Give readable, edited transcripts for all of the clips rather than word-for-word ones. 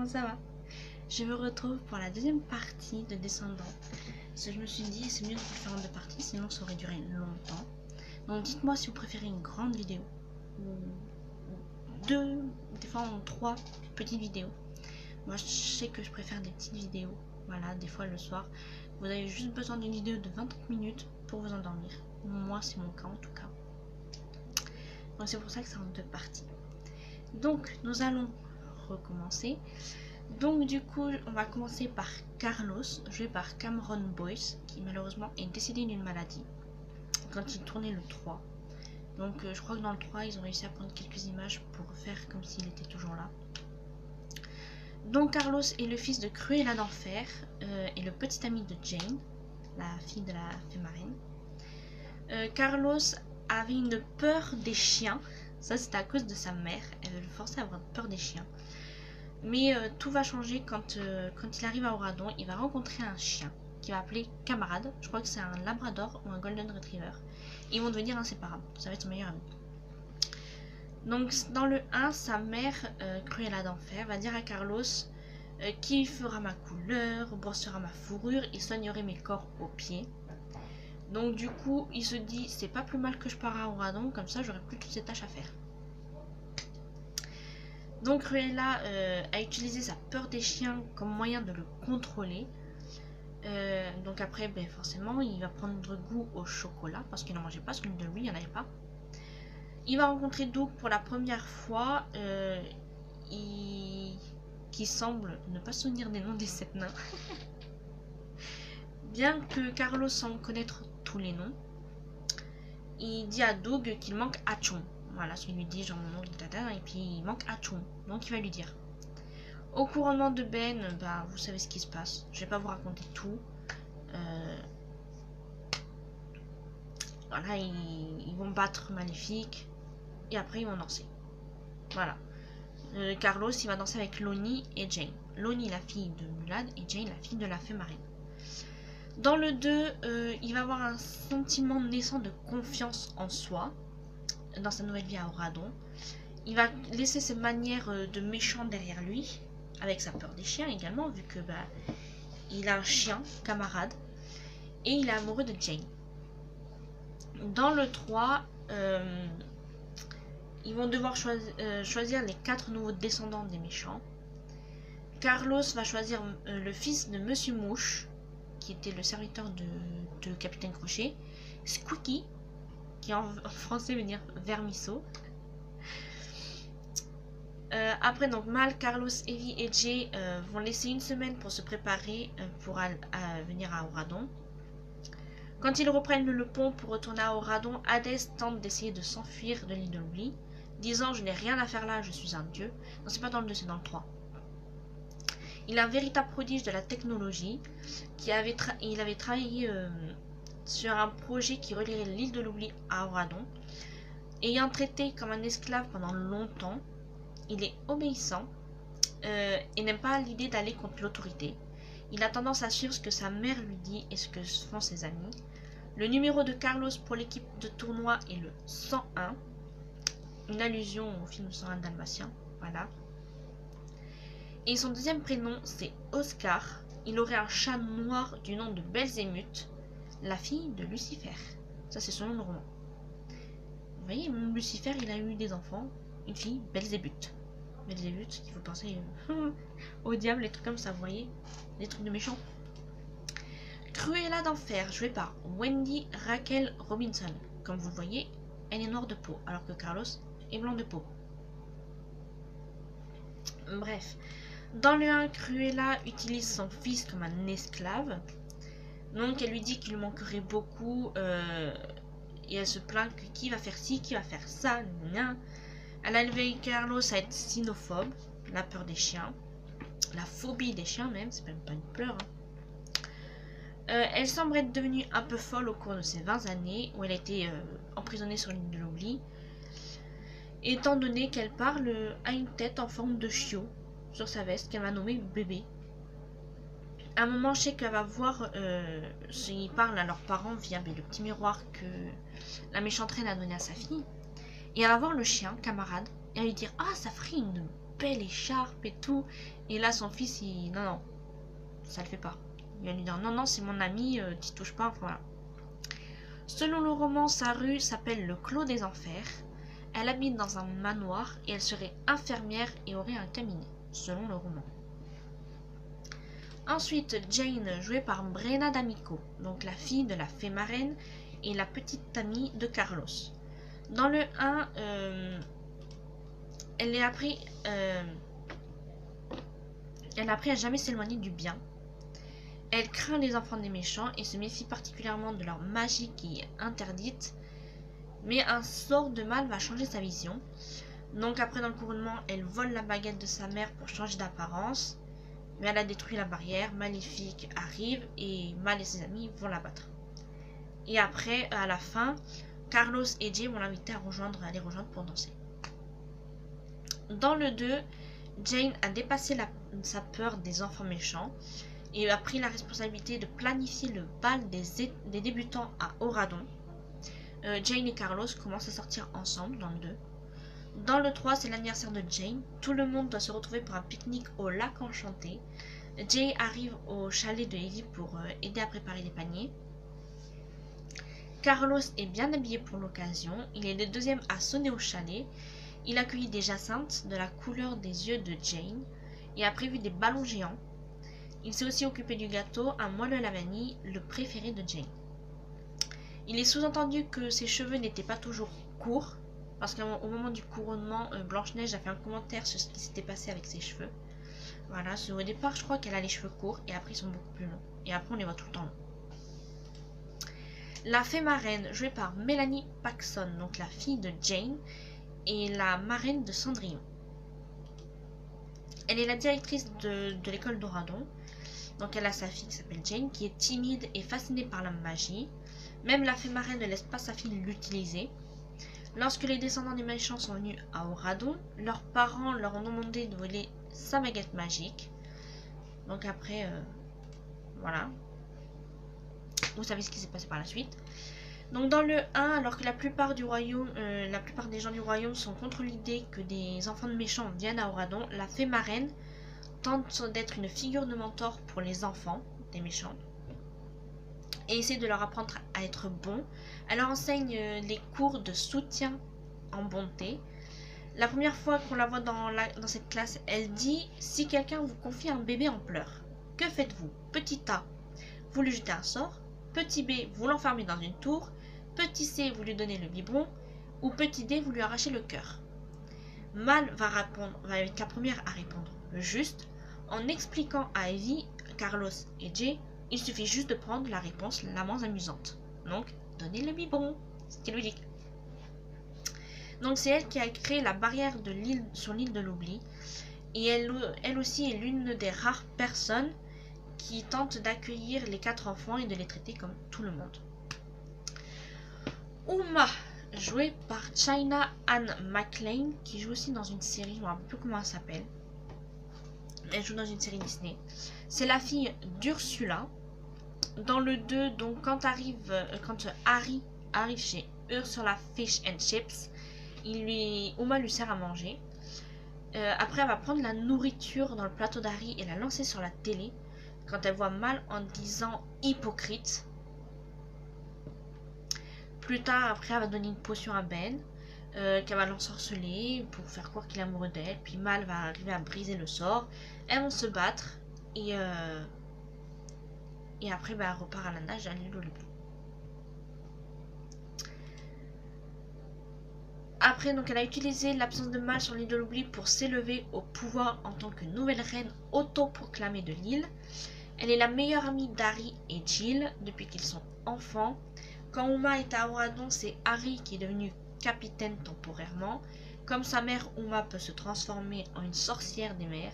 ça va? Je me retrouve pour la deuxième partie de Descendants. Parce que je me suis dit, c'est mieux de le faire en deux parties, sinon ça aurait duré longtemps. Donc dites-moi si vous préférez une grande vidéo ou deux, des fois en trois petites vidéos. Moi je sais que je préfère des petites vidéos. Voilà, des fois le soir. Vous avez juste besoin d'une vidéo de 20-30 minutes pour vous endormir. Moi c'est mon cas en tout cas. Donc c'est pour ça que c'est en deux parties. Donc nous allons recommencer. Donc du coup on va commencer par Carlos, joué par Cameron Boyce, qui malheureusement est décédé d'une maladie quand il tournait le 3. Donc je crois que dans le 3 ils ont réussi à prendre quelques images pour faire comme s'il était toujours là. Donc Carlos est le fils de Cruella d'Enfer et le petit ami de Jane, la fille de la fée marine. Carlos avait une peur des chiens, ça c'est à cause de sa mère, elle veut le forcer à avoir peur des chiens. Mais tout va changer quand il arrive à Auradon. Il va rencontrer un chien qu'il va appeler Camarade. Je crois que c'est un labrador ou un golden retriever. Ils vont devenir inséparables, ça va être son meilleur ami. Donc dans le 1, sa mère, Cruella d'Enfer, va dire à Carlos qui fera ma couleur, brossera ma fourrure et soignerait mes corps aux pieds. Donc du coup il se dit c'est pas plus mal que je pars à Auradon, comme ça j'aurai plus toutes ces tâches à faire. Donc Cruella a utilisé sa peur des chiens comme moyen de le contrôler. Donc après, ben, forcément, il va prendre goût au chocolat parce qu'il n'en mangeait pas, parce que de lui, il n'y en avait pas. Il va rencontrer Doug pour la première fois, qui semble ne pas se souvenir des noms des 7 nains. Bien que Carlos semble connaître tous les noms, il dit à Doug qu'il manque Hatchon. Voilà, ce qu'il lui dit, genre mon nom, et puis il manque Hatchon, donc il va lui dire. Au couronnement de Ben, bah, vous savez ce qui se passe, je vais pas vous raconter tout. Voilà, ils vont battre Maléfique, et après ils vont danser. Voilà. Carlos, il va danser avec Lonnie et Jane. Lonnie, la fille de Mulan, et Jane, la fille de la fée marine. Dans le 2, il va avoir un sentiment naissant de confiance en soi dans sa nouvelle vie à Auradon. Il va laisser ses manières de méchant derrière lui, avec sa peur des chiens également, vu que bah, il a un chien, Camarade, et il est amoureux de Jane. Dans le 3, ils vont devoir choisir les 4 nouveaux descendants des méchants. Carlos va choisir le fils de Monsieur Mouche, qui était le serviteur de Capitaine Crochet, Squeaky, qui en français veut dire vermisseau. Après, donc Mal, Carlos, Evie et Jay vont laisser une semaine pour se préparer pour venir à Auradon. Quand ils reprennent le pont pour retourner à Auradon, Hadès tente d'essayer de s'enfuir de l'île de l'oubli, disant je n'ai rien à faire là, je suis un dieu. Non, c'est pas dans le 2, c'est dans le 3. Il est un véritable prodige de la technologie. Il avait travaillé sur un projet qui relierait l'île de l'oubli à Auradon. Ayant traité comme un esclave pendant longtemps, il est obéissant et n'aime pas l'idée d'aller contre l'autorité. Il a tendance à suivre ce que sa mère lui dit et ce que font ses amis. Le numéro de Carlos pour l'équipe de tournoi est le 101. Une allusion au film 101 Dalmatien. Voilà. Et son deuxième prénom, c'est Oscar. Il aurait un chat noir du nom de Belzébuth, la fille de Lucifer. Ça, c'est son nom de roman. Vous voyez, même Lucifer, il a eu des enfants. Une fille, Belzébuth. Belzébuth, qui vous pensez au diable, des trucs comme ça, vous voyez, des trucs de méchants. Cruella d'Enfer, jouée par Wendy Raquel Robinson. Comme vous le voyez, elle est noire de peau, alors que Carlos est blanc de peau. Bref, dans le 1, Cruella utilise son fils comme un esclave. Donc elle lui dit qu'il lui manquerait beaucoup et elle se plaint que qui va faire ci, qui va faire ça, rien. Elle a élevé Carlos à être cynophobe, la peur des chiens, la phobie des chiens même, c'est même pas une peur. Elle semble être devenue un peu folle au cours de ses 20 années où elle a été emprisonnée sur l'île de l'oubli, étant donné qu'elle parle à une tête en forme de chiot sur sa veste qu'elle va nommer bébé. À un moment, je sais qu'elle va voir s'ils parlent à leurs parents via le petit miroir que la méchante reine a donné à sa fille. Et elle va voir le chien, Camarade, et elle lui dire « Ah, ça ferait belle écharpe et tout. Et là, son fils, il... Non, non, ça le fait pas. Il va lui dire, non, non, c'est mon ami, t'y touches pas, enfin, voilà. Selon le roman, sa rue s'appelle le Clos des Enfers. Elle habite dans un manoir et elle serait infirmière et aurait un cabinet, selon le roman. Ensuite, Jane, jouée par Brenna D'Amico, donc la fille de la fée marraine et la petite amie de Carlos. Dans le 1, elle a appris à jamais s'éloigner du bien. Elle craint les enfants des méchants et se méfie particulièrement de leur magie qui est interdite. Mais un sort de mal va changer sa vision. Donc après dans le couronnement, elle vole la baguette de sa mère pour changer d'apparence. Mais elle a détruit la barrière, Maléfique arrive et Mal et ses amis vont la battre. Et après, à la fin, Carlos et Jay vont l'inviter à les rejoindre pour danser. Dans le 2, Jane a dépassé sa peur des enfants méchants et a pris la responsabilité de planifier le bal des débutants à Auradon. Jane et Carlos commencent à sortir ensemble dans le 2. Dans le 3, c'est l'anniversaire de Jane. Tout le monde doit se retrouver pour un pique-nique au lac enchanté. Jay arrive au chalet de Evie pour aider à préparer les paniers. Carlos est bien habillé pour l'occasion. Il est le deuxième à sonner au chalet. Il accueille des jacinthes de la couleur des yeux de Jane et a prévu des ballons géants. Il s'est aussi occupé du gâteau, un moelle à la vanille, le préféré de Jane. Il est sous-entendu que ses cheveux n'étaient pas toujours courts, parce qu'au moment du couronnement, Blanche-Neige a fait un commentaire sur ce qui s'était passé avec ses cheveux. Voilà, au départ, je crois qu'elle a les cheveux courts, et après ils sont beaucoup plus longs. Et après, on les voit tout le temps longs. La fée marraine, jouée par Mélanie Paxson, donc la fille de Jane, et la marraine de Cendrillon. Elle est la directrice de l'école d'Auradon. Donc elle a sa fille qui s'appelle Jane, qui est timide et fascinée par la magie. Même la fée marraine ne laisse pas sa fille l'utiliser. Lorsque les descendants des méchants sont venus à Auradon, leurs parents leur ont demandé de voler sa baguette magique. Donc après, voilà. Vous savez ce qui s'est passé par la suite. Donc dans le 1, alors que la plupart des gens du royaume sont contre l'idée que des enfants de méchants viennent à Auradon, la fée marraine tente d'être une figure de mentor pour les enfants des méchants et essaie de leur apprendre à être bons. Elle leur enseigne les cours de soutien en bonté. La première fois qu'on la voit dans cette classe, elle dit « Si quelqu'un vous confie un bébé en pleurs, que faites-vous? Petit A, vous lui jetez un sort. Petit B, vous l'enfermez dans une tour. Petit C, vous lui donnez le biberon. Ou petit D, vous lui arrachez le cœur. » Mal va être la première à répondre le juste, en expliquant à Evie, Carlos et Jay, il suffit juste de prendre la réponse la moins amusante. Donc, donnez le biberon. C'est logique. Donc, c'est elle qui a créé la barrière sur l'île de l'oubli. Et elle aussi est l'une des rares personnes qui tente d'accueillir les 4 enfants et de les traiter comme tout le monde. Uma, jouée par China Anne McClain, qui joue aussi dans une série, je ne me rappelle plus comment elle s'appelle. Elle joue dans une série Disney. C'est la fille d'Ursula. Dans le 2, donc quand Harry arrive chez Ursula Fish and Chips, Uma lui sert à manger. Après, elle va prendre la nourriture dans le plateau d'Harry et la lancer sur la télé quand elle voit Mal en disant hypocrite. Plus tard, après, elle va donner une potion à Ben, qu'elle va l'ensorceler pour faire croire qu'il est amoureux d'elle. Puis Mal va arriver à briser le sort. Elles vont se battre et après, elle repart à la nage à l'île de l'oubli. Après, donc, elle a utilisé l'absence de Mal sur l'île de l'oubli pour s'élever au pouvoir en tant que nouvelle reine autoproclamée de l'île. Elle est la meilleure amie d'Harry et Jill depuis qu'ils sont enfants. Quand Uma est à Auradon, c'est Harry qui est devenu capitaine temporairement. Comme sa mère, Uma peut se transformer en une sorcière des mers.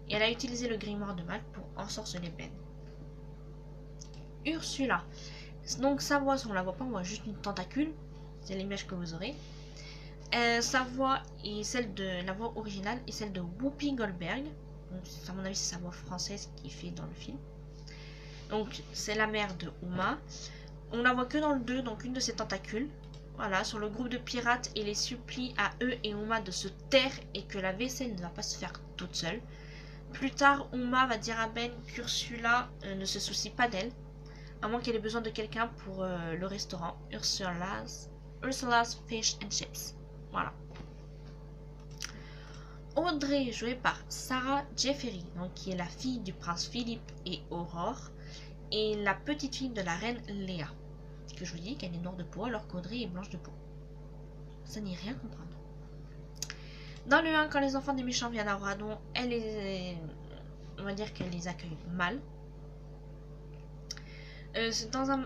Et elle a utilisé le grimoire de Mal pour ensorceler Ben. Ursula. Donc sa voix, on la voit pas, on voit juste une tentacule. C'est l'image que vous aurez. Sa voix et la voix originale est celle de Whoopi Goldberg. Donc, à mon avis, c'est sa voix française qui fait dans le film. Donc c'est la mère de Uma. On la voit que dans le 2, donc une de ses tentacules. voilà, sur le groupe de pirates et les supplie à eux et Uma de se taire et que la vaisselle ne va pas se faire toute seule. Plus tard, Uma va dire à Ben qu'Ursula ne se soucie pas d'elle, à moins qu'elle ait besoin de quelqu'un pour le restaurant Ursula's Fish and Chips. Voilà. Audrey, jouée par Sarah Jeffery, donc qui est la fille du prince Philippe et Aurore, et la petite fille de la reine Léa. Que je vous dis qu'elle est noire de peau alors qu'Audrey est blanche de peau. Ça n'est rien comprendre. Dans le 1, quand les enfants des méchants viennent à Oradon, on va dire qu'elle les accueille mal.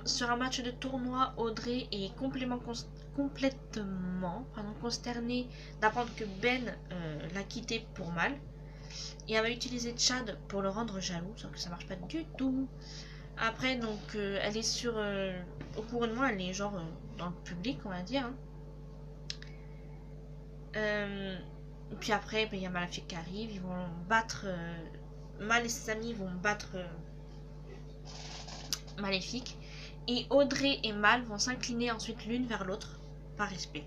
Sur un match de tournoi, Audrey est complètement consternée d'apprendre que Ben l'a quitté pour mal. Et elle va utiliser Chad pour le rendre jaloux, sauf que ça marche pas du tout. Après, donc, elle est au couronnement, elle est genre dans le public, on va dire. Puis après, il y a Maléfique qui arrive, ils vont battre... Mal et ses amis vont battre Maléfique. Et Audrey et Mal vont s'incliner ensuite l'une vers l'autre, par respect.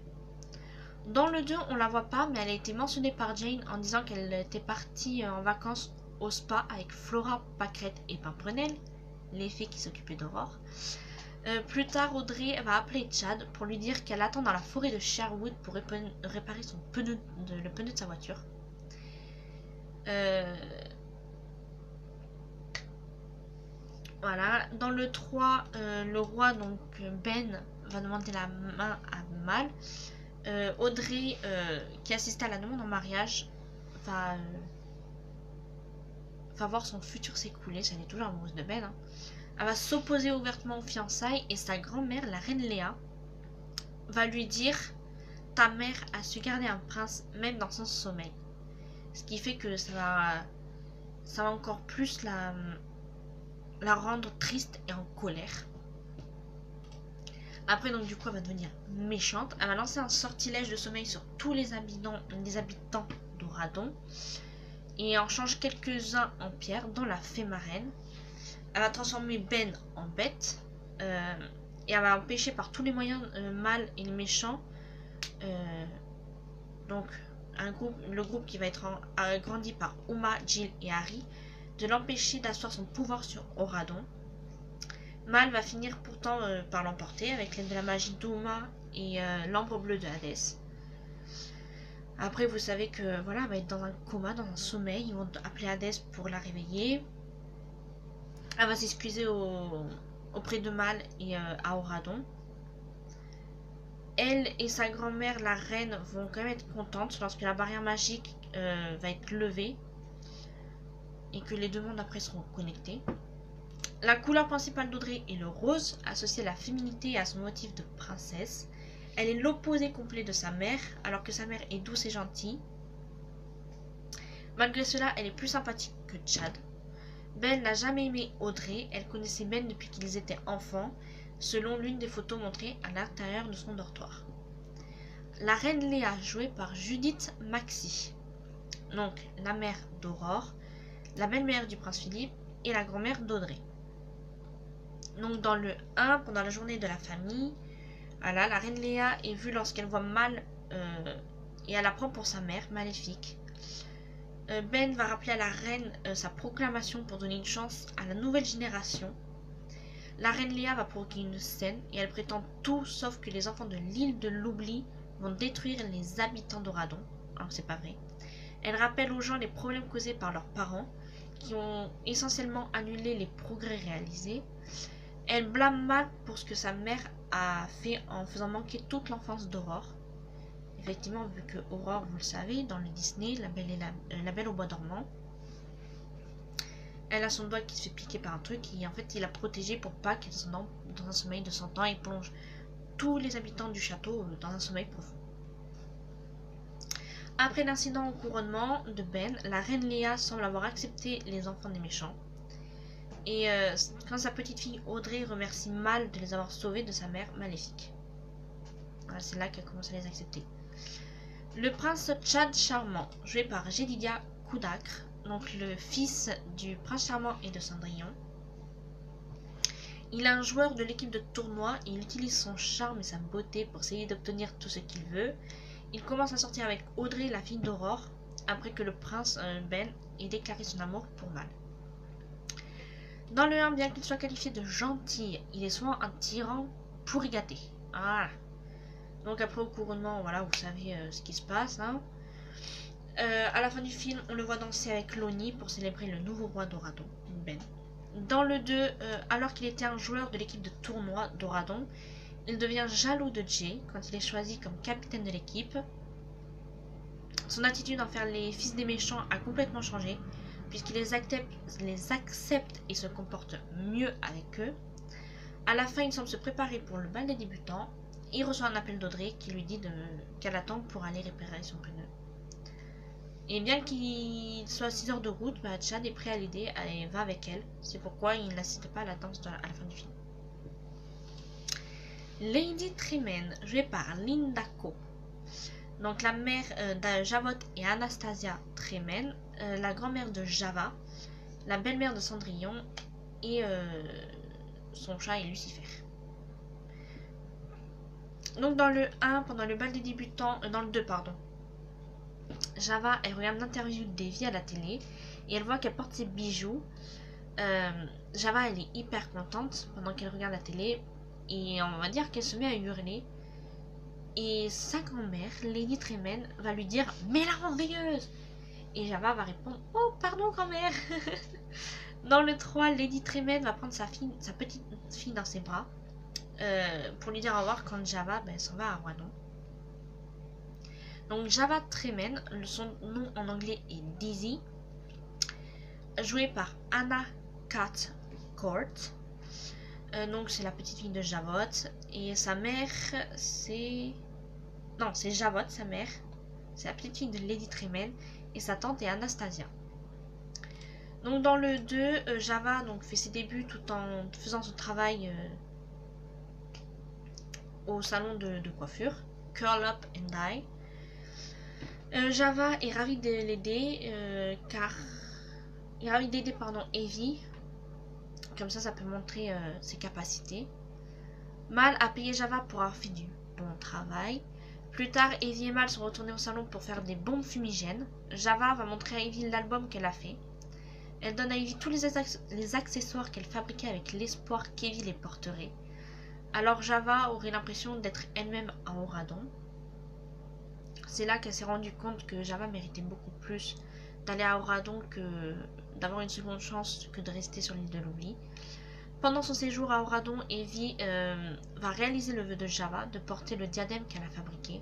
Dans le 2, on la voit pas, mais elle a été mentionnée par Jane en disant qu'elle était partie en vacances au spa avec Flora, Pâquerette et Pimprenel, les fées qui s'occupaient d'Aurore. Plus tard, Audrey va appeler Chad pour lui dire qu'elle attend dans la forêt de Sherwood pour réparer le pneu de sa voiture. Voilà. Dans le 3, le roi, donc Ben, va demander la main à Mal. Audrey, qui assiste à la demande en mariage, va voir son futur s'écouler. Elle est toujours amoureuse de Ben. Hein. Elle va s'opposer ouvertement aux fiançailles et sa grand-mère, la reine Léa, va lui dire « Ta mère a su garder un prince même dans son sommeil. » Ce qui fait que ça va encore plus la rendre triste et en colère. Après, donc du coup, elle va devenir méchante. Elle va lancer un sortilège de sommeil sur tous les habitants d'Oradon et en change quelques-uns en pierre, dont la fée marraine. Elle va transformer Ben en bête et elle va empêcher par tous les moyens Mal et les méchants, donc le groupe qui va être agrandi par Uma, Jill et Harry, de l'empêcher d'asseoir son pouvoir sur Oradon. Mal va finir pourtant par l'emporter avec l'aide de la magie d'Uma et l'ambre bleu de Hadès. Après, vous savez que voilà, elle va être dans un coma, dans un sommeil. Ils vont appeler Hadès pour la réveiller. Elle va s'excuser auprès de Mal et à Oradon. Elle et sa grand-mère, la reine, vont quand même être contentes lorsque la barrière magique va être levée et que les deux mondes après seront connectés. La couleur principale d'Audrey est le rose, associé à la féminité et à son motif de princesse. Elle est l'opposé complet de sa mère, alors que sa mère est douce et gentille. Malgré cela, elle est plus sympathique que Chad. Ben n'a jamais aimé Audrey, elle connaissait Ben depuis qu'ils étaient enfants, selon l'une des photos montrées à l'intérieur de son dortoir. La reine Léa, jouée par Judith Maxi, donc la mère d'Aurore, la belle-mère du prince Philippe et la grand-mère d'Audrey. Donc dans le 1, pendant la journée de la famille, voilà, la reine Léa est vue lorsqu'elle voit Mal et elle la prend pour sa mère, Maléfique. Ben va rappeler à la reine sa proclamation pour donner une chance à la nouvelle génération. La reine Léa va provoquer une scène et elle prétend tout sauf que les enfants de l'île de l'oubli vont détruire les habitants d'Oradon, alors que c'est pas vrai. Elle rappelle aux gens les problèmes causés par leurs parents qui ont essentiellement annulé les progrès réalisés. Elle blâme Mal pour ce que sa mère a fait en faisant manquer toute l'enfance d'Aurore. Effectivement, vu que Aurore, vous le savez, dans le Disney, la Belle au bois dormant, elle a son doigt qui se fait piquer par un truc et en fait il l'a protégée pour pas qu'elle soit dans un sommeil de 100 ans et plonge tous les habitants du château dans un sommeil profond. Après l'incident au couronnement de Ben, la reine Léa semble avoir accepté les enfants des méchants. Et quand sa petite fille Audrey remercie Mal de les avoir sauvés de sa mère maléfique. Voilà, c'est là qu'elle commence à les accepter. Le prince Chad Charmant, joué par Jedidia Koudakre, donc le fils du prince Charmant et de Cendrillon. Il est un joueur de l'équipe de tournoi et il utilise son charme et sa beauté pour essayer d'obtenir tout ce qu'il veut. Il commence à sortir avec Audrey, la fille d'Aurore, après que le prince Ben ait déclaré son amour pour Mal. Dans le 1, bien qu'il soit qualifié de gentil, il est souvent un tyran pourri gâté. Voilà. Donc après au couronnement, voilà, vous savez ce qui se passe. Hein. À la fin du film, on le voit danser avec Lonnie pour célébrer le nouveau roi d'Oradon, Ben. Dans le 2, alors qu'il était un joueur de l'équipe de tournoi d'Oradon, il devient jaloux de Jay quand il est choisi comme capitaine de l'équipe. Son attitude envers les fils des méchants a complètement changé, puisqu'il les accepte et se comporte mieux avec eux. À la fin, il semble se préparer pour le bal des débutants. Il reçoit un appel d'Audrey qui lui dit qu'elle attend pour aller réparer son pneu. Et bien qu'il soit à 6 heures de route, Chad est prêt à l'aider et va avec elle. C'est pourquoi il n'assiste pas à la danse à la fin du film. Lady Tremaine, jouée par Linda Ko. Donc la mère de Javot et Anastasia Tremaine, la grand-mère de Java, la belle-mère de Cendrillon et son chat est Lucifer. Donc dans le 1, pendant le bal des débutants, dans le 2 pardon, Java, elle regarde l'interview d'Evie à la télé et elle voit qu'elle porte ses bijoux. Java, elle est hyper contente pendant qu'elle regarde la télé et on va dire qu'elle se met à hurler. Et sa grand-mère, Lady Tremaine, va lui dire « Mais la veilleuse !» Et Java va répondre « Oh, pardon grand-mère !» Dans le 3, Lady Tremaine va prendre sa petite fille dans ses bras pour lui dire au revoir quand Java s'en va à Oradon. Donc Java Tremaine, son nom en anglais est Dizzy, jouée par Anna Cat Court. Donc c'est la petite fille de Javot et sa mère c'est... Non, c'est Javot, sa mère. C'est la petite fille de Lady Tremaine et sa tante est Anastasia. Donc dans le 2, Java fait ses débuts tout en faisant son travail au salon de coiffure, Curl Up and Die. Java est ravie de l'aider Evie. Comme ça peut montrer ses capacités. Mal a payé Java pour avoir fait du bon travail. Plus tard, Evie et Mal sont retournés au salon pour faire des bombes fumigènes. Java va montrer à Evie l'album qu'elle a fait. Elle donne à Evie tous les accessoires qu'elle fabriquait avec l'espoir qu'Evie les porterait. Alors Java aurait l'impression d'être elle-même à Oradon. C'est là qu'elle s'est rendue compte que Java méritait beaucoup plus d'aller à Oradon que d'avoir une seconde chance que de rester sur l'île de l'oubli. Pendant son séjour à Oradon, Evie va réaliser le vœu de Java de porter le diadème qu'elle a fabriqué.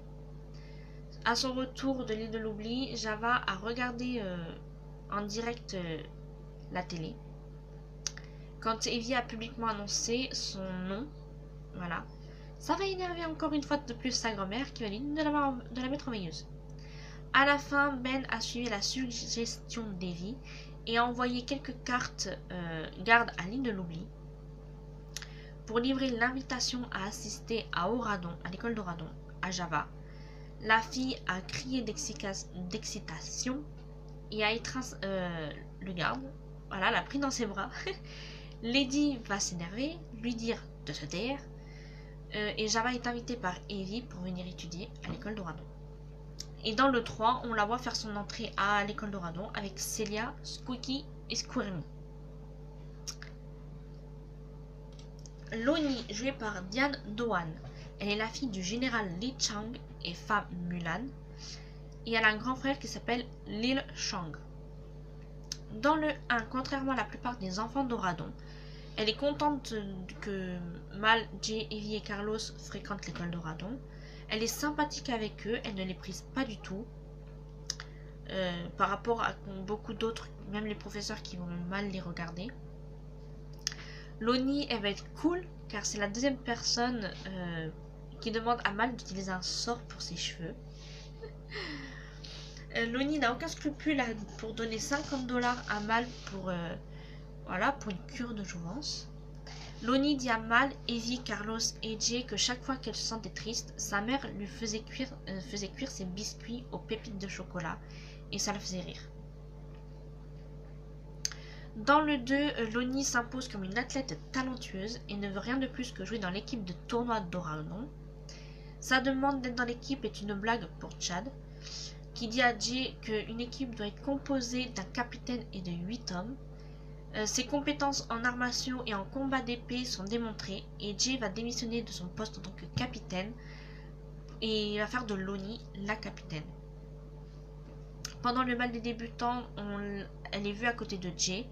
À son retour de l'île de l'oubli, Java a regardé en direct la télé. Quand Evie a publiquement annoncé son nom, voilà, ça va énerver encore une fois de plus sa grand-mère qui va lui dire de la mettre en veilleuse. À la fin, Ben a suivi la suggestion d'Evie et a envoyé quelques cartes gardes à l'île de l'oubli pour livrer l'invitation à assister à Oradon, à l'école d'Oradon, à Java. La fille a crié d'excitation et a étreint le garde. Voilà, l'a pris dans ses bras. Lady va s'énerver, lui dire de se taire. Et Java est invitée par Evie pour venir étudier à l'école d'Oradon. Et dans le 3, on la voit faire son entrée à l'école d'Oradon avec Celia, Squeaky et Squirmy. Lonnie, jouée par Diane Doan, elle est la fille du général Li Chang et femme Mulan. Et elle a un grand frère qui s'appelle Lil Chang. Dans le 1, contrairement à la plupart des enfants d'Oradon, elle est contente que Mal, Jay, Evie et Carlos fréquentent l'école d'Oradon. Elle est sympathique avec eux, elle ne les prise pas du tout. Par rapport à beaucoup d'autres, même les professeurs qui vont mal les regarder. Lonnie, elle va être cool, car c'est la deuxième personne qui demande à Mal d'utiliser un sort pour ses cheveux. Lonnie n'a aucun scrupule pour donner 50$ à Mal pour une cure de jouvence. Lonnie dit à Mal, Evie, Carlos et Jay que chaque fois qu'elle se sentait triste, sa mère lui faisait cuire ses biscuits aux pépites de chocolat et ça la faisait rire. Dans le 2, Lonnie s'impose comme une athlète talentueuse et ne veut rien de plus que jouer dans l'équipe de tournoi d'Oradon. Sa demande d'être dans l'équipe est une blague pour Chad, qui dit à Jay qu'une équipe doit être composée d'un capitaine et de 8 hommes. Ses compétences en armation et en combat d'épée sont démontrées et Jay va démissionner de son poste en tant que capitaine et va faire de Lonnie la capitaine. Pendant le bal des débutants, elle est vue à côté de Jay,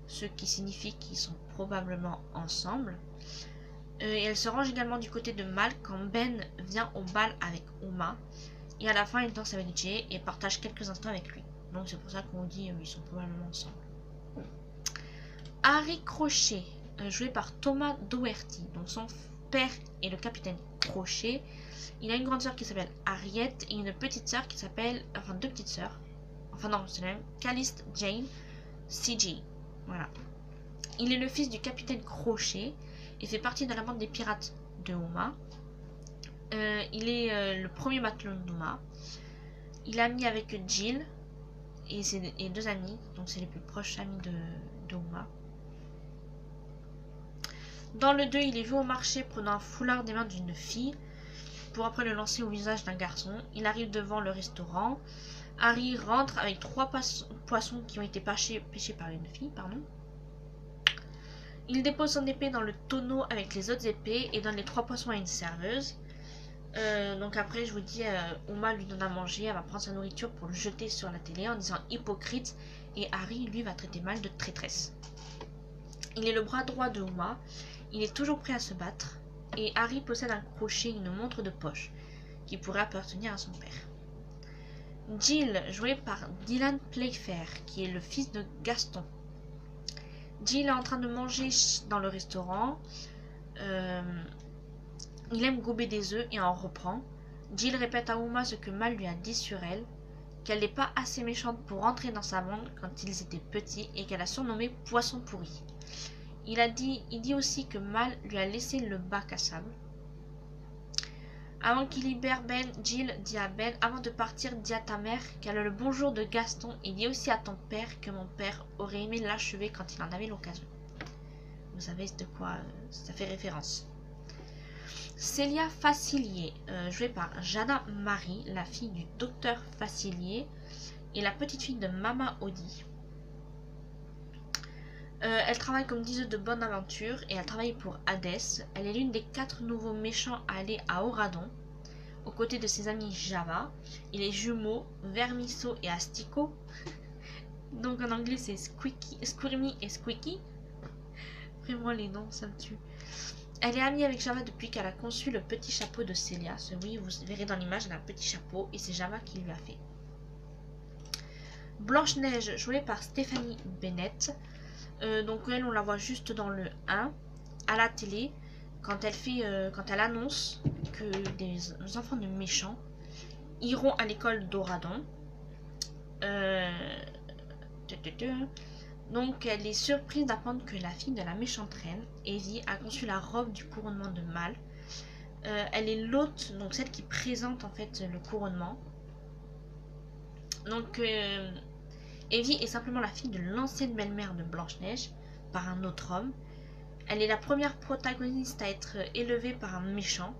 ce qui signifie qu'ils sont probablement ensemble. Et elle se range également du côté de Mal quand Ben vient au bal avec Uma. Et à la fin, il danse avec Jay et partage quelques instants avec lui. Donc c'est pour ça qu'on dit qu'ils sont probablement ensemble. Harry Crochet, joué par Thomas Doherty. Donc son père est le capitaine Crochet. Il a une grande sœur qui s'appelle Harriet et une petite sœur qui s'appelle... Enfin, deux petites sœurs. Enfin non, c'est la même. Caliste Jane CJ. Voilà. Il est le fils du capitaine Crochet et fait partie de la bande des pirates de Uma. Il est le premier matelot d'Uma. Il est ami avec Jill et deux amis, donc c'est les plus proches amis de Uma. Dans le 2, il est vu au marché prenant un foulard des mains d'une fille pour après le lancer au visage d'un garçon. Il arrive devant le restaurant. Harry rentre avec 3 poissons qui ont été pêchés par une fille. Il dépose son épée dans le tonneau avec les autres épées et donne les 3 poissons à une serveuse. Donc après, je vous dis, Uma lui donne à manger, elle va prendre sa nourriture pour le jeter sur la télé en disant hypocrite, et Harry, lui, va traiter mal de traîtresse. Il est le bras droit de Uma, il est toujours prêt à se battre, et Harry possède un crochet, une montre de poche, qui pourrait appartenir à son père. Jill, joué par Dylan Playfair, qui est le fils de Gaston. Jill est en train de manger dans le restaurant. Il aime gober des œufs et en reprend. Jill répète à Uma ce que Mal lui a dit sur elle, qu'elle n'est pas assez méchante pour entrer dans sa bande quand ils étaient petits et qu'elle a surnommé Poisson pourri. Il dit aussi que Mal lui a laissé le bac à sable. Avant qu'il libère Ben, Jill dit à Ben, avant de partir, dis à ta mère qu'elle a le bonjour de Gaston et dis aussi à ton père que mon père aurait aimé l'achever quand il en avait l'occasion. Vous savez de quoi ça fait référence. Célia Facilier, jouée par Jana Marie, la fille du docteur Facilier et la petite fille de Mama Audi. Elle travaille comme diseuse de bonne aventure et elle travaille pour Hadès. Elle est l'une des 4 nouveaux méchants à aller à Oradon, aux côtés de ses amis Java et les jumeaux Vermiso et Astico. Donc en anglais c'est Squirmy et Squeaky. Vraiment les noms, ça me tue. Elle est amie avec Java depuis qu'elle a conçu le petit chapeau de Célia. Oui, vous verrez dans l'image, elle a un petit chapeau et c'est Java qui lui a fait. Blanche-Neige, jouée par Stéphanie Bennett. Donc elle, on la voit juste dans le 1, à la télé, quand elle annonce que des enfants de méchants iront à l'école d'Oradon. Donc elle est surprise d'apprendre que la fille de la méchante reine, Evie, a conçu la robe du couronnement de Mal. Elle est l'hôte, donc celle qui présente en fait le couronnement. Donc Evie est simplement la fille de l'ancienne belle-mère de Blanche-Neige par un autre homme. Elle est la première protagoniste à être élevée par un méchant,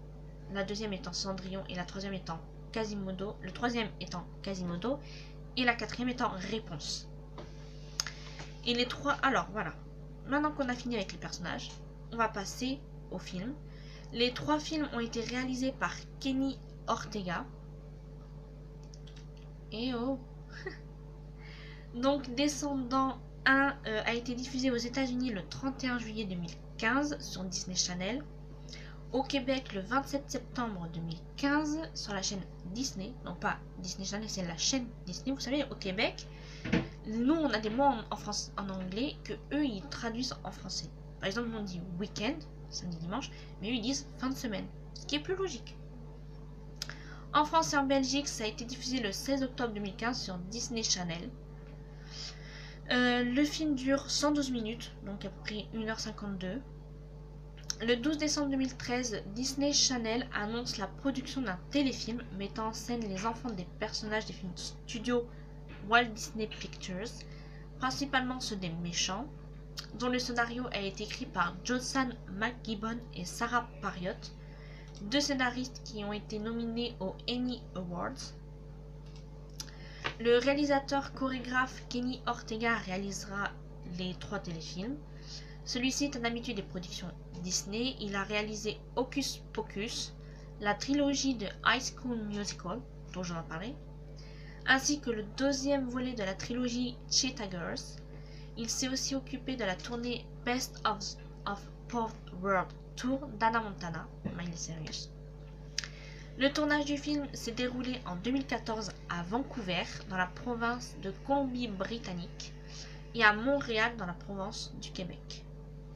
la deuxième étant Cendrillon et la troisième étant Quasimodo, le troisième étant Quasimodo et la quatrième étant Réponse. Et les trois... Alors voilà, maintenant qu'on a fini avec les personnages, on va passer au film. Les 3 films ont été réalisés par Kenny Ortega. Et oh Donc Descendants 1 a été diffusé aux États-Unis le 31 juillet 2015 sur Disney Channel. Au Québec le 27 septembre 2015 sur la chaîne Disney. Non pas Disney Channel, c'est la chaîne Disney. Vous savez, au Québec, nous on a des mots en anglais que eux ils traduisent en français. Par exemple, nous on dit week-end, samedi dimanche, mais eux ils disent fin de semaine, ce qui est plus logique. En France et en Belgique, ça a été diffusé le 16 octobre 2015 sur Disney Channel. Le film dure 112 minutes, donc à peu près 1h52. Le 12 décembre 2013, Disney Channel annonce la production d'un téléfilm mettant en scène les enfants des personnages des films studio Walt Disney Pictures principalement ceux des méchants, dont le scénario a été écrit par Josan McGibbon et Sarah Parriott, deux scénaristes qui ont été nominés aux Emmy Awards. Le réalisateur chorégraphe Kenny Ortega réalisera les 3 téléfilms. Celui-ci est un habitué des productions Disney. Il a réalisé Hocus Pocus, la trilogie de High School Musical, dont je vais en parler, ainsi que le 2e volet de la trilogie Cheetah Girls. Il s'est aussi occupé de la tournée Best of Both World Tour d'Hannah Montana, Miley Cyrus. Le tournage du film s'est déroulé en 2014 à Vancouver, dans la province de Colombie-Britannique, et à Montréal, dans la province du Québec.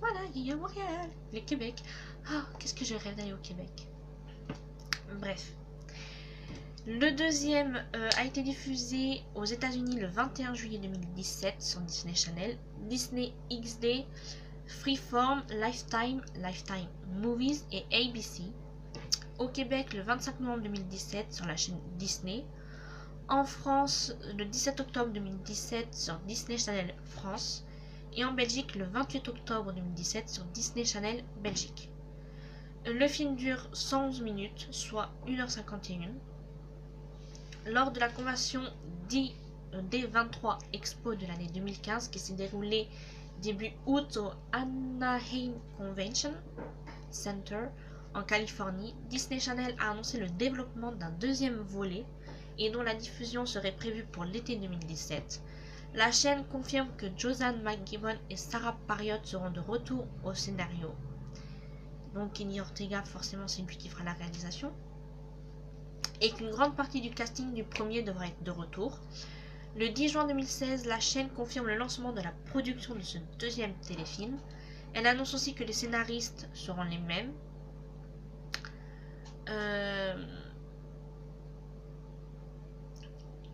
Voilà, il y a Montréal, le Québec. Ah, qu'est-ce que je rêve d'aller au Québec. Bref. Le 2e a été diffusé aux États-Unis le 21 juillet 2017 sur Disney Channel, Disney XD, Freeform, Lifetime, Lifetime Movies et ABC. Au Québec le 25 novembre 2017 sur la chaîne Disney. En France le 17 octobre 2017 sur Disney Channel France. Et en Belgique le 28 octobre 2017 sur Disney Channel Belgique. Le film dure 111 minutes, soit 1h51. Lors de la convention D23 Expo de l'année 2015 qui s'est déroulée début août au Anaheim Convention Center en Californie, Disney Channel a annoncé le développement d'un 2e volet et dont la diffusion serait prévue pour l'été 2017. La chaîne confirme que Josan McGibbon et Sarah Parriott seront de retour au scénario. Donc Kenny Ortega, forcément c'est lui qui fera la réalisation. Et qu'une grande partie du casting du premier devra être de retour. Le 10 juin 2016, la chaîne confirme le lancement de la production de ce 2e téléfilm. Elle annonce aussi que les scénaristes seront les mêmes.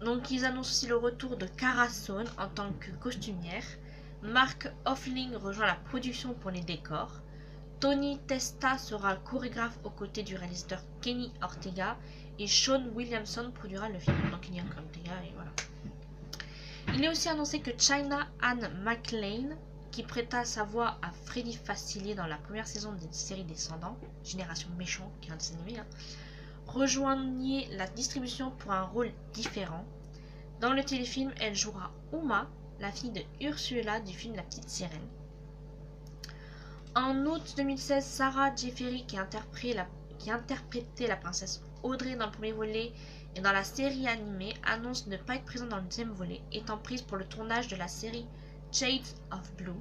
Donc ils annoncent aussi le retour de Cara Sohn en tant que costumière. Mark Hoffling rejoint la production pour les décors. Tony Testa sera chorégraphe aux côtés du réalisateur Kenny Ortega et Sean Williamson produira le film. Donc Kenny Ortega et voilà. Il est aussi annoncé que China Anne McClain, qui prêta sa voix à Freddy Facilier dans la première saison des séries Descendants, Génération Méchant, qui est un dessin animé, rejoignait la distribution pour un rôle différent. Dans le téléfilm, elle jouera Uma, la fille de Ursula du film La Petite Sirène. En août 2016, Sarah Jeffery, qui interprétait la princesse Audrey dans le premier volet et dans la série animée, annonce ne pas être présente dans le 2e volet, étant prise pour le tournage de la série Shades of Blue.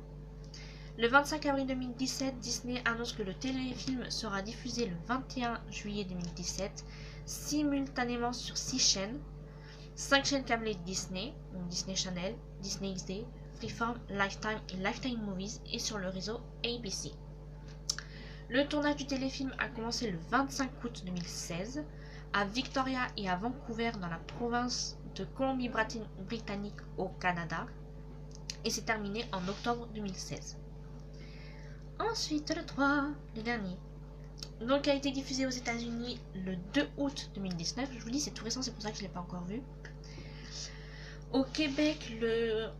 Le 25 avril 2017, Disney annonce que le téléfilm sera diffusé le 21 juillet 2017, simultanément sur 6 chaînes, 5 chaînes câblées Disney, donc Disney Channel, Disney XD, Freeform, Lifetime et Lifetime Movies, et sur le réseau ABC. Le tournage du téléfilm a commencé le 25 août 2016 à Victoria et à Vancouver dans la province de Colombie-Britannique au Canada et s'est terminé en octobre 2016. Ensuite le 3, le dernier, donc a été diffusé aux États-Unis le 2 août 2019. Je vous dis c'est tout récent, c'est pour ça que je ne l'ai pas encore vu. Au Québec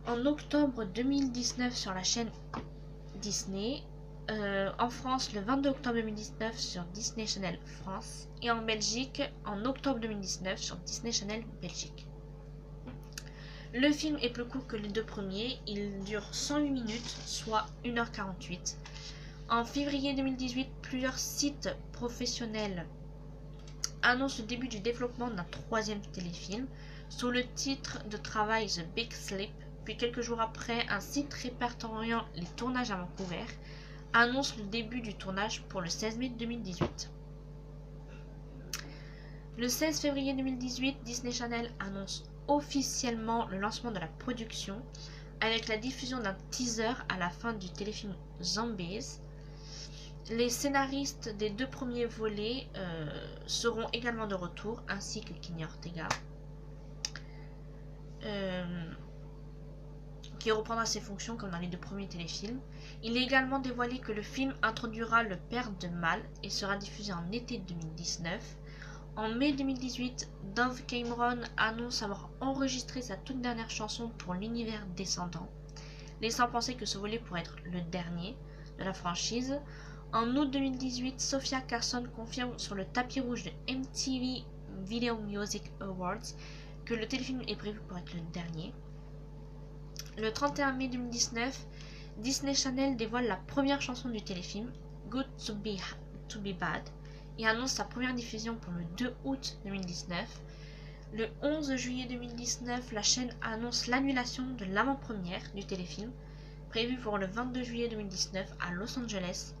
en octobre 2019 sur la chaîne Disney. En France le 22 octobre 2019 sur Disney Channel France et en Belgique en octobre 2019 sur Disney Channel Belgique. Le film est plus court que les 2 premiers, il dure 108 minutes, soit 1h48. En février 2018, plusieurs sites professionnels annoncent le début du développement d'un 3e téléfilm sous le titre de travail The Big Sleep, puis quelques jours après, un site répertoriant les tournages à Vancouver annonce le début du tournage pour le 16 mai 2018. Le 16 février 2018, Disney Channel annonce officiellement le lancement de la production avec la diffusion d'un teaser à la fin du téléfilm Zombies. Les scénaristes des 2 premiers volets seront également de retour, ainsi que Kenny Ortega, qui reprendra ses fonctions comme dans les 2 premiers téléfilms. Il est également dévoilé que le film introduira le père de Mal et sera diffusé en été 2019. En mai 2018, Dove Cameron annonce avoir enregistré sa toute dernière chanson pour l'univers Descendants, laissant penser que ce volet pourrait être le dernier de la franchise. En août 2018, Sofia Carson confirme sur le tapis rouge de MTV Video Music Awards que le téléfilm est prévu pour être le dernier. Le 31 mai 2019, Disney Channel dévoile la première chanson du téléfilm, Good to Be Bad, et annonce sa première diffusion pour le 2 août 2019. Le 11 juillet 2019, la chaîne annonce l'annulation de l'avant-première du téléfilm, prévue pour le 22 juillet 2019 à Los Angeles,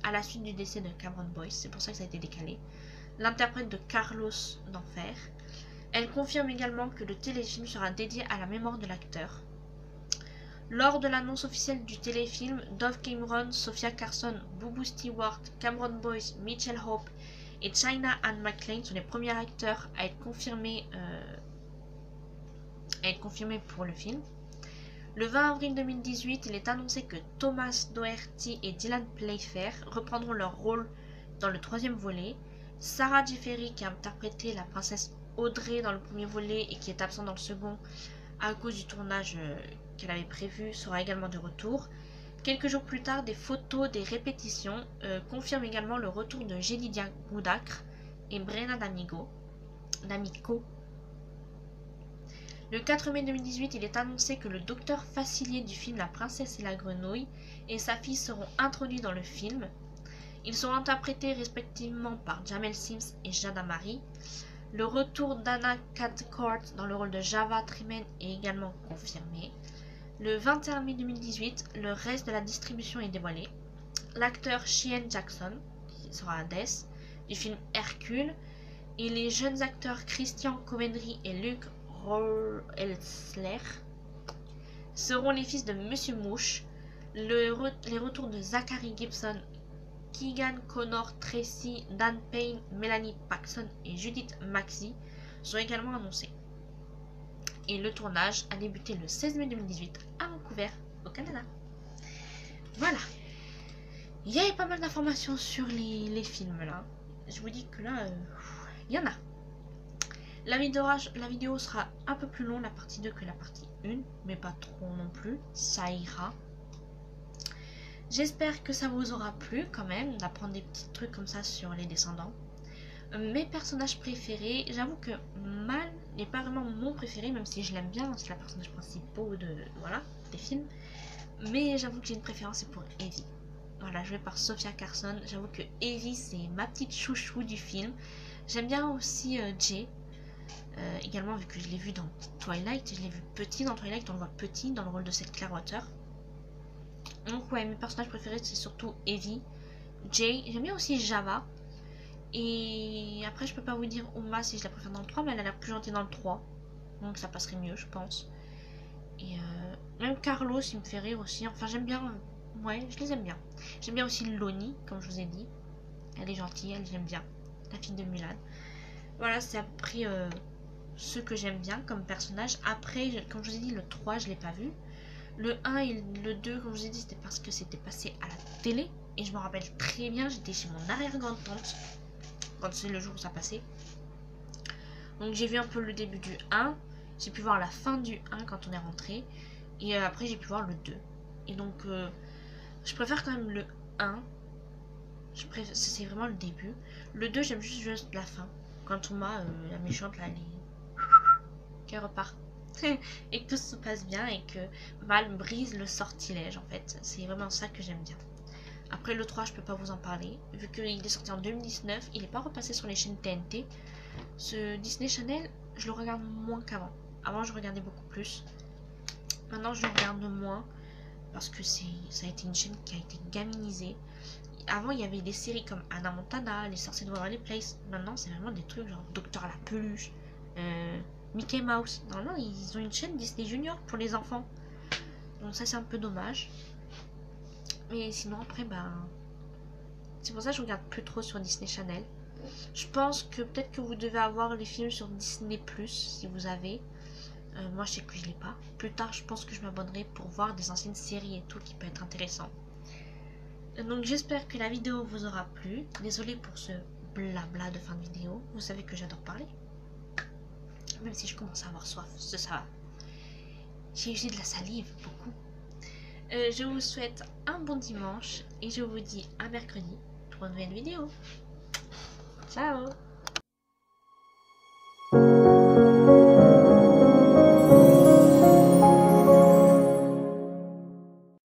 à la suite du décès de Cameron Boyce, c'est pour ça que ça a été décalé, l'interprète de Carlos d'Enfer. Elle confirme également que le téléfilm sera dédié à la mémoire de l'acteur. Lors de l'annonce officielle du téléfilm, Dove Cameron, Sofia Carson, Booboo Stewart, Cameron Boyce, Mitchell Hope et China Anne McClain sont les premiers acteurs à être confirmés pour le film. Le 20 avril 2018, il est annoncé que Thomas Doherty et Dylan Playfair reprendront leur rôle dans le troisième volet. Sarah Jeffery, qui a interprété la princesse Audrey dans le premier volet et qui est absente dans le second à cause du tournage qu'elle avait prévu, sera également de retour. Quelques jours plus tard, des photos des répétitions confirment également le retour de Jedidia Goudacre et Brenna D'Amico. Le 4 mai 2018, il est annoncé que le docteur Facilier du film La Princesse et la Grenouille et sa fille seront introduits dans le film. Ils seront interprétés respectivement par Jamel Sims et Jada Marie. Le retour d'Anna Cathcart dans le rôle de Java Trimen est également confirmé. Le 21 mai 2018, le reste de la distribution est dévoilé. L'acteur Cheyenne Jackson, qui sera Hades, du film Hercule, et les jeunes acteurs Christian Coventry et Luke Roelsler seront les fils de Monsieur Mouche. Les retours de Zachary Gibson, Keegan Connor Tracy, Dan Payne, Melanie Paxson et Judith Maxey sont également annoncés. Et le tournage a débuté le 16 mai 2018 à Vancouver, au Canada. Voilà. Il y avait pas mal d'informations sur les films là. Je vous dis que là, il y en a. La vidéo sera un peu plus longue, la partie 2 que la partie 1, mais pas trop non plus, ça ira. J'espère que ça vous aura plu quand même, d'apprendre des petits trucs comme ça sur les Descendants. Mes personnages préférés, j'avoue que Mal n'est pas vraiment mon préféré, même si je l'aime bien, c'est le personnage principal des films. Mais j'avoue que j'ai une préférence pour Evie. Voilà, jouée par Sofia Carson. J'avoue que Evie, c'est ma petite chouchou du film. J'aime bien aussi Jay. Également, vu que je l'ai vu dans Twilight, je l'ai vu petit dans Twilight, on le voit petit dans le rôle de cette Clearwater. Donc ouais, mes personnages préférés c'est surtout Evie, Jay, j'aime bien aussi Java. Et après je peux pas vous dire Uma si je la préfère dans le 3, mais elle a l'air plus gentille dans le 3. Donc ça passerait mieux je pense. Et même Carlos il me fait rire aussi, enfin j'aime bien, ouais je les aime bien. J'aime bien aussi Lonnie comme je vous ai dit. Elle est gentille, elle j'aime bien, la fille de Mulan. Voilà c'est à peu près ceux que j'aime bien comme personnage. Après comme je vous ai dit le 3 je l'ai pas vu. Le 1 et le 2, comme je vous ai dit, c'était parce que c'était passé à la télé. Et je me rappelle très bien, j'étais chez mon arrière-grande-tante quand c'est le jour où ça passait. Donc j'ai vu un peu le début du 1. J'ai pu voir la fin du 1 quand on est rentré. Et après j'ai pu voir le 2. Et donc je préfère quand même le 1. C'est vraiment le début. Le 2 j'aime juste la fin. Quand Thomas, la méchante là, qu'elle repart. Et que tout se passe bien et que Mal brise le sortilège en fait. C'est vraiment ça que j'aime bien. Après le 3 je peux pas vous en parler. Vu qu'il est sorti en 2019, il n'est pas repassé sur les chaînes TNT. Ce Disney Channel, je le regarde moins qu'avant. Avant je regardais beaucoup plus. Maintenant je le regarde moins. Parce que ça a été une chaîne qui a été gaminisée. Avant il y avait des séries comme Hannah Montana, Les Sorciers de Waverly Place. Maintenant c'est vraiment des trucs genre Docteur à la peluche. Mickey Mouse. Normalement, ils ont une chaîne Disney Junior pour les enfants. Donc ça, c'est un peu dommage. Mais sinon, après, c'est pour ça que je regarde plus trop sur Disney Channel. Je pense que peut-être que vous devez avoir les films sur Disney+, si vous avez. Moi, je sais que je l'ai pas. Plus tard, je pense que je m'abonnerai pour voir des anciennes séries et tout qui peut être intéressant. Donc, j'espère que la vidéo vous aura plu. Désolée pour ce blabla de fin de vidéo. Vous savez que j'adore parler. Même si je commence à avoir soif, ça va. J'ai usé de la salive, beaucoup. Je vous souhaite un bon dimanche et je vous dis à mercredi pour une nouvelle vidéo. Ciao!